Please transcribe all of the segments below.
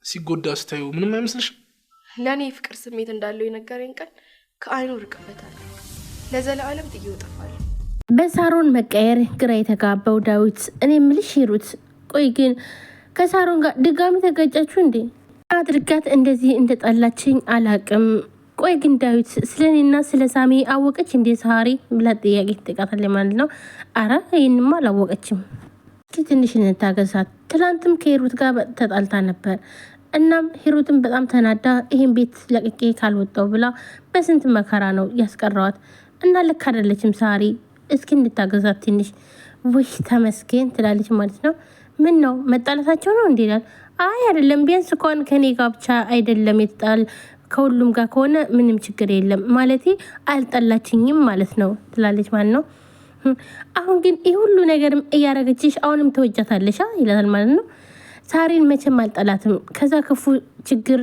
ሲጎዳ ስታዩ ምንም አይመስልሽም? ለእኔ የፍቅር ስሜት እንዳለው የነገረኝ ቀን ከአይኑ ርቀበታል። ለዘላለም ጥዬው እጠፋለሁ። በሳሮን መቀየር ግራ የተጋባው ዳዊት እኔ ምልሽ ሂሩት፣ ቆይ ግን ከሳሮን ጋር ድጋሚ ተጋጫችሁ እንዴ? አድርጋት እንደዚህ እንደጠላችኝ አላቅም። ቆይ ግን ዳዊት ስለኔና ስለ ሳሚ አወቀች እንዴ ሳሪ ብላ ጥያቄ ትጠይቃታለች ማለት ነው። አረ ይህንማ አላወቀችም። ትንሽ እንታገሳት። ትላንትም ከሂሩት ጋር ተጣልታ ነበር። እናም ሂሩትም በጣም ተናዳ ይህን ቤት ለቅቄ ካልወጣው ብላ በስንት መከራ ነው ያስቀረዋት እና ልክ አይደለችም ሳሪ፣ እስኪ እንታገሳት ትንሽ። ውይ ተመስገን ትላለች ማለት ነው። ምን ነው መጣላታቸው ነው እንዴ? ይላል። አይ አይደለም፣ ቢያንስ እንኳን ከኔ ጋር ብቻ አይደለም የተጣል ከሁሉም ጋር ከሆነ ምንም ችግር የለም ማለቴ አልጠላችኝም ማለት ነው ትላለች ማለት ነው። አሁን ግን ይህ ሁሉ ነገርም እያረገችሽ አሁንም ተወጃታለሽ ይላል ማለት ነው። ሳሪን መቼም አልጠላትም። ከዛ ክፉ ችግር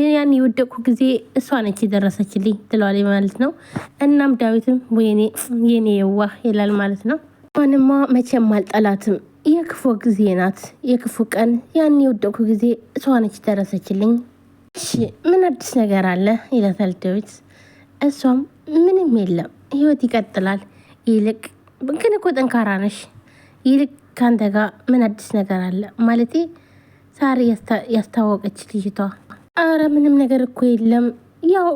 ያን የወደቁ ጊዜ እሷ ነች የደረሰችልኝ ትለዋለች ማለት ነው። እናም ዳዊትም ወይኔ የኔ የዋህ ይላል ማለት ነው። ማንማ መቼም አልጠላትም፣ የክፉ ጊዜ ናት፣ የክፉ ቀን ያን የወደቁ ጊዜ እሷ ነች ደረሰችልኝ። እሺ ምን አዲስ ነገር አለ ይላታል ዳዊት። እሷም ምንም የለም ህይወት ይቀጥላል፣ ይልቅ ግን እኮ ጠንካራ ነሽ፣ ይልቅ ካንተ ጋር ምን አዲስ ነገር አለ ማለቴ ሳሪ ያስታወቀች ልጅቷ። አረ ምንም ነገር እኮ የለም፣ ያው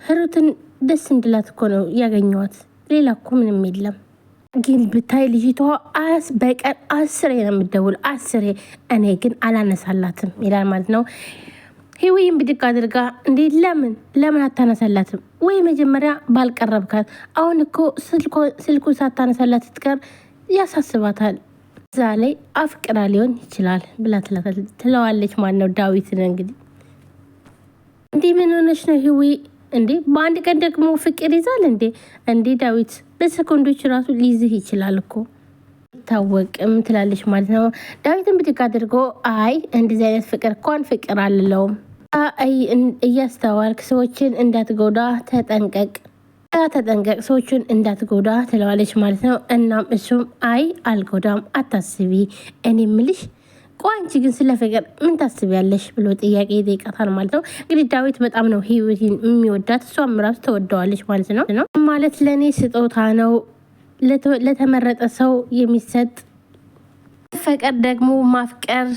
ሂሩትን ደስ እንድላት እኮ ነው ያገኘዋት፣ ሌላ እኮ ምንም የለም። ግን ብታይ ልጅቷ በቀን 10 ነው የምትደውል፣ 10። እኔ ግን አላነሳላትም ይላል ማለት ነው። ህይወይም ብድግ አድርጋ እንዴ ለምን አታነሳላትም? ወይ መጀመሪያ ባልቀረብካት፣ አሁን እኮ ስልኩ ሳታነሳላት ስትቀር ያሳስባታል። እዛ ላይ አፍቅራ ሊሆን ይችላል ብላ ትለዋለች ማለት ነው። ዳዊትን እንግዲህ እንዴ ምን ሆነች ነው ህይወይ? እንዴ በአንድ ቀን ደግሞ ፍቅር ይዛል እንዴ ዳዊት በሰኮንዶች ራሱ ሊይዝህ ይችላል እኮ ታወቅም ትላለች ማለት ነው። ዳዊትን ብድግ አድርጎ አይ እንደዚህ አይነት ፍቅር እንኳን ፍቅር አልለውም፣ እያስተዋልክ ሰዎችን እንዳትጎዳ ተጠንቀቅ፣ ሰዎችን እንዳትጎዳ ትለዋለች ማለት ነው። እናም እሱም አይ አልጎዳም አታስቢ፣ እኔ ምልሽ ቆይ አንቺ ግን ስለ ፍቅር ምን ታስቢያለሽ ብሎ ጥያቄ ይጠይቃታል ማለት ነው። እንግዲህ ዳዊት በጣም ነው ህይወትን የሚወዳት፣ እሷም ራሱ ተወደዋለች ማለት ነው። ማለት ለእኔ ስጦታ ነው ለተመረጠ ሰው የሚሰጥ። ፈቀር ደግሞ ማፍቀር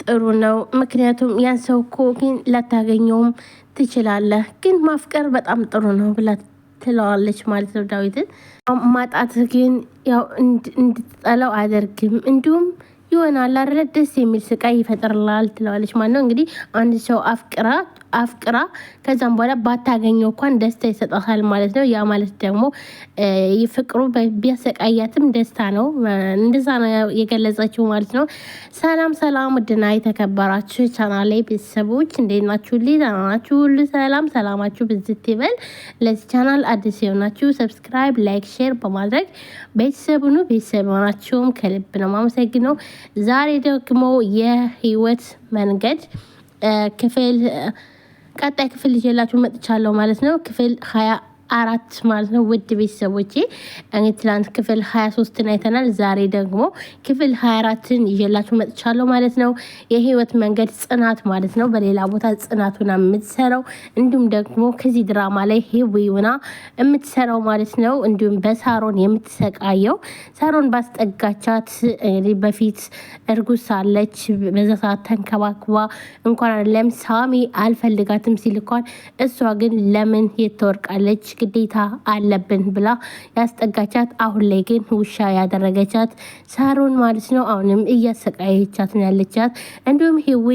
ጥሩ ነው፣ ምክንያቱም ያን ሰው እኮ ግን ላታገኘውም ትችላለህ፣ ግን ማፍቀር በጣም ጥሩ ነው ብላ ትለዋለች ማለት ነው። ዳዊትን ማጣት ግን ያው እንድትጠላው አያደርግም፣ እንዲሁም ይሆናል አይደለ ደስ የሚል ስቃይ ይፈጥርላል ትለዋለች ማለት ነው። እንግዲህ አንድ ሰው አፍቅራ ከዛም በኋላ ባታገኘው እንኳን ደስታ ይሰጣታል ማለት ነው። ያ ማለት ደግሞ ፍቅሩ ቢያሰቃያትም ደስታ ነው፣ እንደዛ ነው የገለጸችው ማለት ነው። ሰላም ውድና የተከበራችሁ ቻናሌ ቤተሰቦች እንዴት ናችሁ? ናችሁ ሁሉ ሰላማችሁ ብዝት ይበል። ለዚህ ቻናል አዲስ የሆናችሁ ሰብስክራይብ፣ ላይክ፣ ሼር በማድረግ ቤተሰቡኑ ቤተሰብ ሆናችሁም ከልብ ነው ማመሰግነው። ዛሬ ደግሞ የህይወት መንገድ ቀጣይ ክፍል ይዤላችሁ መጥቻለሁ ማለት ነው። ክፍል 24 ማለት ነው። ውድ ቤተሰቦቼ እንግዲህ ትናንት ክፍል 23 አይተናል። ዛሬ ደግሞ ክፍል 24ን ይዤላችሁ መጥቻለሁ ማለት ነው። የህይወት መንገድ ጽናት ማለት ነው። በሌላ ቦታ ጽናቱና የምትሰራው እንዲሁም ደግሞ ከዚህ ድራማ ላይ ህይወትና የምትሰራው ማለት ነው። እንዲሁም በሳሮን የምትሰቃየው ሳሮን ባስጠጋቻት በፊት እርጉዝ ሳለች በዛ ሰዓት ተንከባክባ እንኳን አይደለም ሳሚ አልፈልጋትም ሲል እንኳን እሷ ግን ለምን የተወርቃለች ግዴታ አለብን ብላ ያስጠጋቻት፣ አሁን ላይ ግን ውሻ ያደረገቻት ሳሮን ማለት ነው። አሁንም እያሰቃየቻት ነው ያለቻት። እንዲሁም ህዊ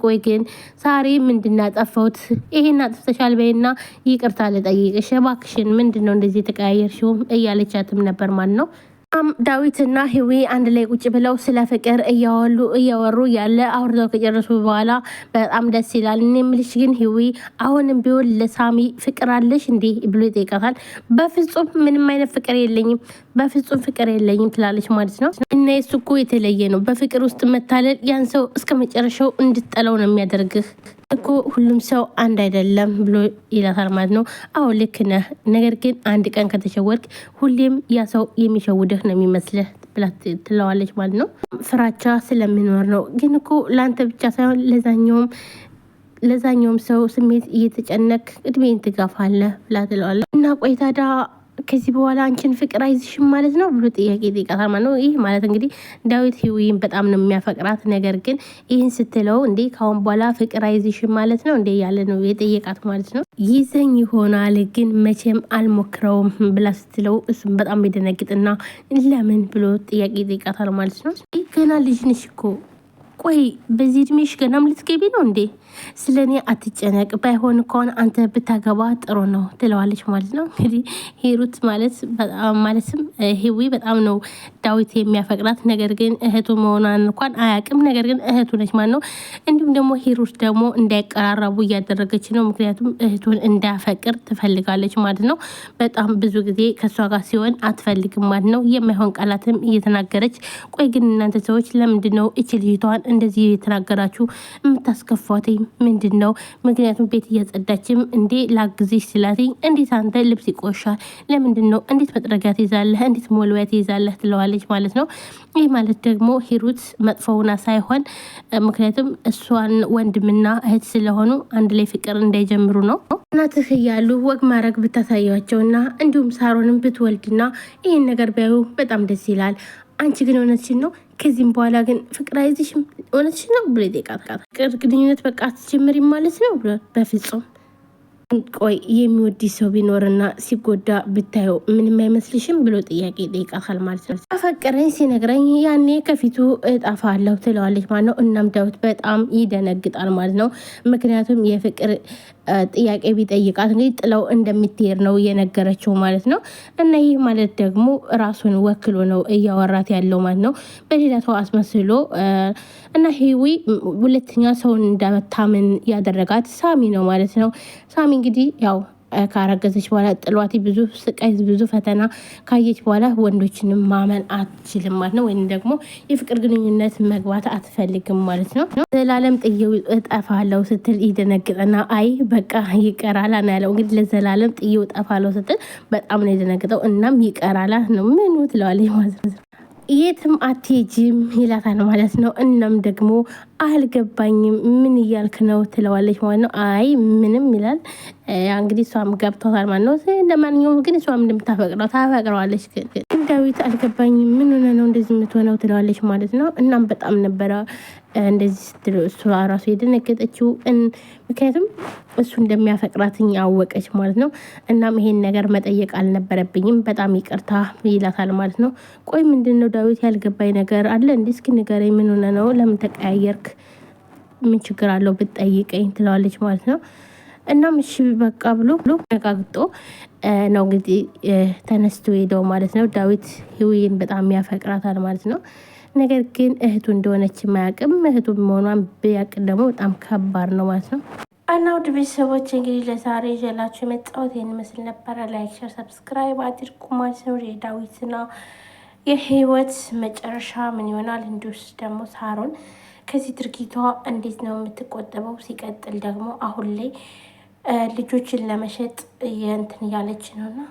ቆይ ግን ሳሪ ምንድናጠፋውት? ይሄን አጥፍተሻል በይና ይቅርታ ልጠይቅሽ እባክሽን፣ ምንድነው እንደዚህ ተቀያየርሽው እያለቻትም ነበር ማለት ነው። ዳዊትና ህዊ አንድ ላይ ቁጭ ብለው ስለ ፍቅር እያወሩ ያለ አውርተው ከጨረሱ በኋላ በጣም ደስ ይላል። እኔ የምልሽ ግን ህዊ አሁንም ቢሆን ለሳሚ ፍቅር አለሽ እንዴ ብሎ ይጠይቃታል። በፍጹም ምንም አይነት ፍቅር የለኝም፣ በፍጹም ፍቅር የለኝም ትላለች ማለት ነው። እና የሱ እኮ የተለየ ነው። በፍቅር ውስጥ መታለል ያን ሰው እስከ መጨረሻው እንድጠለው ነው የሚያደርግህ እኮ ሁሉም ሰው አንድ አይደለም ብሎ ይላታል ማለት ነው። አዎ ልክ ነህ፣ ነገር ግን አንድ ቀን ከተሸወድክ ሁሌም ያ ሰው የሚሸውድህ ነው የሚመስልህ ብላ ትለዋለች ማለት ነው። ፍራቻ ስለሚኖር ነው። ግን እኮ ለአንተ ብቻ ሳይሆን ለዛኛውም ሰው ስሜት እየተጨነቅ እድሜን ትጋፋለህ ብላ ትለዋለች። እና ቆይ ታዲያ ከዚህ በኋላ አንቺን ፍቅር አይዝሽም ማለት ነው ብሎ ጥያቄ ይጠይቃታል ማለት ነው። ይህ ማለት እንግዲህ ዳዊት ህዊን በጣም ነው የሚያፈቅራት። ነገር ግን ይህን ስትለው እንዴ ካሁን በኋላ ፍቅር አይዝሽም ማለት ነው እንዴ ያለ ነው የጠየቃት ማለት ነው። ይዘኝ ይሆናል ግን መቼም አልሞክረውም ብላ ስትለው እሱም በጣም ይደነግጥና ለምን ብሎ ጥያቄ ይጠይቃታል ማለት ነው። ገና ልጅ ነሽ እኮ ቆይ በዚህ እድሜሽ ገናም ልትገቢ ነው እንዴ? ስለ እኔ አትጨነቅ፣ ባይሆን ከሆነ አንተ ብታገባ ጥሩ ነው ትለዋለች ማለት ነው። እንግዲህ ሂሩት ማለትም ህዊ በጣም ነው ዳዊት የሚያፈቅራት። ነገር ግን እህቱ መሆኗን እንኳን አያውቅም። ነገር ግን እህቱ ነች ማለት ነው። እንዲሁም ደግሞ ሂሩት ደግሞ እንዳይቀራረቡ እያደረገች ነው። ምክንያቱም እህቱን እንዳያፈቅር ትፈልጋለች ማለት ነው። በጣም ብዙ ጊዜ ከእሷ ጋር ሲሆን አትፈልግም ማለት ነው። የማይሆን ቃላትም እየተናገረች ቆይ ግን እናንተ ሰዎች ለምንድን ነው እች ልጅቷን እንደዚህ የተናገራችሁ የምታስከፏትኝ ምንድን ነው? ምክንያቱም ቤት እያጸዳችም እንዴ ላግዝሽ ስላትኝ እንዴት አንተ ልብስ ይቆሻል ለምንድን ነው? እንዴት መጥረጊያ ትይዛለህ? እንዴት ሞልቢያ ትይዛለህ? ትለዋለች ማለት ነው። ይህ ማለት ደግሞ ሂሩት መጥፎውና ሳይሆን ምክንያቱም እሷን ወንድምና እህት ስለሆኑ አንድ ላይ ፍቅር እንዳይጀምሩ ነው። እናትህ እያሉ ወግ ማድረግ ብታሳያቸውና እንዲሁም ሳሮንም ብትወልድና ይህን ነገር ቢያዩ በጣም ደስ ይላል። አንቺ ግን እውነትሽን ነው? ከዚህም በኋላ ግን ፍቅር አይዝሽም እውነትሽን ነው ብሎ ይጠይቃታል። ፍቅር ግንኙነት በቃ አትጀምሪም ማለት ነው ብሎ በፍጹም ቆይ የሚወድ ሰው ቢኖርና ሲጎዳ ብታየው ምንም አይመስልሽም ብሎ ጥያቄ ይጠይቃታል ማለት ነው። አፈቀረኝ ሲነግረኝ ያኔ ከፊቱ እጣፋለሁ ትለዋለች ማለት ነው። እናም ዳዊት በጣም ይደነግጣል ማለት ነው። ምክንያቱም የፍቅር ጥያቄ ቢጠይቃት እንግዲህ ጥለው እንደምትሄድ ነው እየነገረችው ማለት ነው። እና ይህ ማለት ደግሞ ራሱን ወክሎ ነው እያወራት ያለው ማለት ነው። በሌላ ሰው አስመስሎ እና ሂዊ ሁለተኛ ሰውን እንዳመታምን ያደረጋት ሳሚ ነው ማለት ነው። ሳሚ እንግዲህ ያው ካረገዘች በኋላ ጥሏት ብዙ ስቃይ ብዙ ፈተና ካየች በኋላ ወንዶችንም ማመን አትችልም ማለት ነው። ወይም ደግሞ የፍቅር ግንኙነት መግባት አትፈልግም ማለት ነው። ዘላለም ጥዬው እጠፋለሁ ስትል ይደነግጥና አይ በቃ ይቀራላ ነው ያለው። እንግዲህ ለዘላለም ጥዬው እጠፋለሁ ስትል በጣም ነው የደነግጠው። እናም ይቀራላ ነው ምኑ ትለዋለች ማለት ነው። የትም አትሄጂም ይላታል ማለት ነው። እናም ደግሞ አልገባኝም ምን እያልክ ነው ትለዋለች ማለት ነው። አይ ምንም ይላል። እንግዲህ እሷም ገብቷታል ማለት ነው። ለማንኛውም ግን እሷም እንደምታፈቅረው ታፈቅረዋለች። ግን ዳዊት አልገባኝም ምን ሆነ ነው እንደዚህ የምትሆነው ትለዋለች ማለት ነው። እናም በጣም ነበረ እንደዚህ ስትል እሷ ራሱ የደነገጠችው ምክንያቱም እሱ እንደሚያፈቅራትኝ አወቀች ማለት ነው። እናም ይሄን ነገር መጠየቅ አልነበረብኝም በጣም ይቅርታ ይላታል ማለት ነው። ቆይ ምንድን ነው ዳዊት ያልገባኝ ነገር አለ እንዴ? እስኪ ንገረኝ፣ ምን ሆነ ነው? ለምን ተቀያየርክ? ምን ችግር አለው ብትጠይቀኝ ትለዋለች ማለት ነው። እናም እሺ በቃ ብሎ ነቃግጦ ነው እንግዲህ ተነስቶ ሄደው ማለት ነው። ዳዊት ህዊን በጣም ያፈቅራታል ማለት ነው። ነገር ግን እህቱ እንደሆነች ማያውቅም። እህቱ መሆኗን ቢያውቅ ደግሞ በጣም ከባድ ነው ማለት ነው። እና ውድ ቤተሰቦች እንግዲህ ለዛሬ ይዤላችሁ የመጣሁት ይህን ምስል ነበረ። ላይክ፣ ሸር፣ ሰብስክራይብ አድርጉ ማለት ነው። የዳዊትና የህይወት መጨረሻ ምን ይሆናል? እንዲሁስ ደግሞ ሳሮን ከዚህ ድርጊቷ እንዴት ነው የምትቆጠበው? ሲቀጥል ደግሞ አሁን ላይ ልጆችን ለመሸጥ የእንትን እያለች ነውና